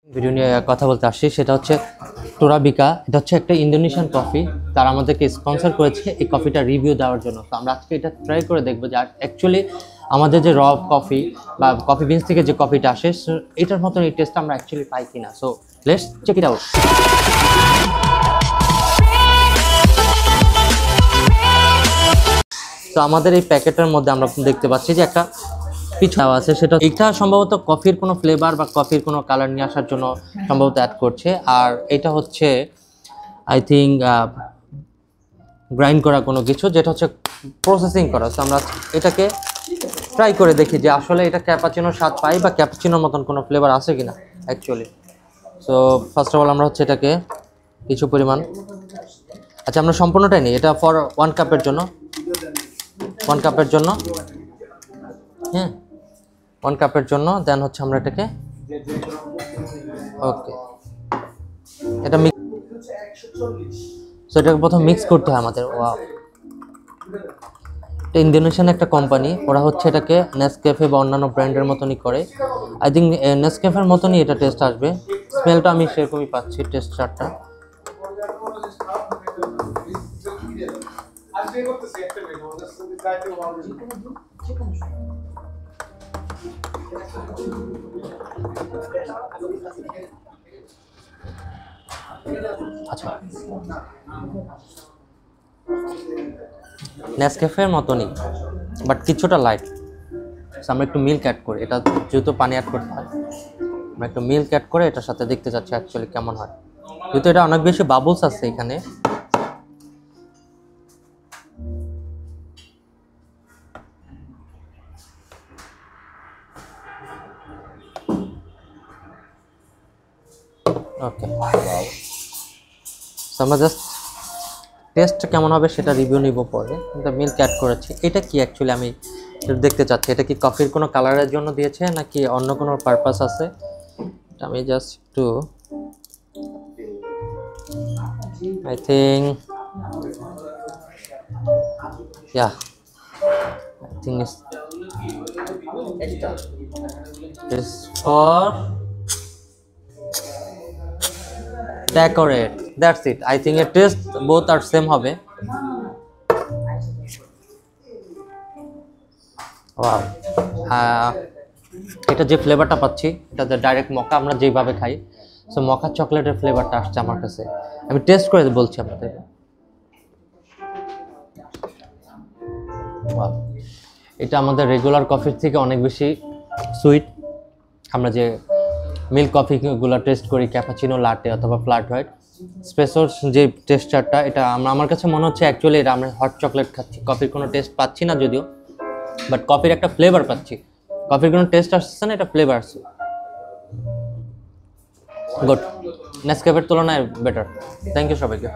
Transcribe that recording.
Video নিয়ে কথা বলতে আসছি, সেটা হচ্ছে টোরাবিকা। এটা হচ্ছে একটা ইন্দোনেশিয়ান কফি। তারা আমাদেরকে স্পন্সর করেছে এই কফিটা রিভিউ দেওয়ার জন্য। তো আমরা আজকে এটা ট্রাই করে দেখবো যে অ্যাকচুয়ালি আমাদের যে র কফি বা কফি বিনস থেকে যে কফিটা আসে এটার মতন এই টেস্টটা আমরা অ্যাকচুয়ালি পাই কিনা। So let's check it out. তো আমাদের এই প্যাকেটের মধ্যে আমরা দেখতে পাচ্ছি যে একটা পিছু আছে, সেটা এটা সম্ভবত কফির কোনো ফ্লেভার বা কফির কোনো কালার নিয়ে আসার জন্য সম্ভবত অ্যাড করছে। আর এটা হচ্ছে আই থিঙ্ক গ্রাইন্ড করা কোনো কিছু, যেটা হচ্ছে প্রসেসিং করা। তো আমরা এটাকে ট্রাই করে দেখি যে আসলে এটা ক্যাপাচিনোর স্বাদ পাই বা ক্যাপাচিনোর মতন কোনো ফ্লেভার আছে কিনা actually. So first of all আমরা হচ্ছে এটাকে কিছু পরিমাণ, আচ্ছা আমরা সম্পূর্ণটাই নিই, এটা ফর 1 কাপের জন্য, 1 কাপের জন্য, হ্যাঁ 1 কাপের জন্য। দেন হচ্ছে আমরা এটাকে ওকে এটা সো এটাকে প্রথম মিক্স করতে হয় আমাদের। ওয়াও, এটা ইন্দোনেশিয়ান একটা কোম্পানি, ওরা হচ্ছে এটাকে নেসক্যাফে বা অন্যান্য ব্র্যান্ডের মতনই করে। আই থিঙ্ক নেসক্যাফের মতনই এটা টেস্ট আসবে, স্মেলটা আমি সেরকমই পাচ্ছি টেক্সচারটা। আচ্ছা নেসক্যাফের মতনই বাট কিছুটা লাইট। আমরা একটু মিল্ক অ্যাড করি, এটা যেহেতু পানি অ্যাড করতে হয়, আমরা একটু মিল্ক অ্যাড করে এটার সাথে দেখতে চাচ্ছি অ্যাকচুয়ালি কেমন হয়। যেহেতু এটা অনেক বেশি বাবলস আছে এখানে, ওকে আমরা জাস্ট টেস্ট কেমন হবে সেটা রিভিউ নিব পরে। কিন্তু মিল্ক অ্যাড করেছি, এটা কি অ্যাকচুয়ালি আমি দেখতে চাচ্ছি, এটা কি কফির কোনো কালারের জন্য দিয়েছে নাকি অন্য কোনো পারপাস আছে। আমি জাস্ট একটু I think yeah I think it's for decorate, that's it. I think it taste both are same হবে। ওয়াও, এটা যে ফ্লেভারটা পাচ্ছি এটা যে ডাইরেক্ট মকা আমরা যেভাবে খাই, সো মকা চকলেটের ফ্লেভারটা আসছে আমার কাছে। আমি টেস্ট করে বলছি আপনাদের। এটা আমাদের রেগুলার কফির থেকে অনেক বেশি সুইট। আমরা যে মিল্ক কফিগুলো টেস্ট করি, ক্যাপাচিনো, লাটে অথবা ফ্ল্যাট হোয়াইট, স্পেসোর যে টেক্সচারটা, এটা আমার কাছে মনে হচ্ছে অ্যাকচুয়ালি এটা আমরা হট চকলেট খাচ্ছি। কফির কোনো টেস্ট পাচ্ছি না যদিও, বাট কফির একটা ফ্লেভার পাচ্ছি। কফির কোনো টেস্ট আসছে না, এটা ফ্লেভার আসছে। গুড, নেসক্যাফের তুলনায় বেটার। থ্যাংক ইউ সবাইকে।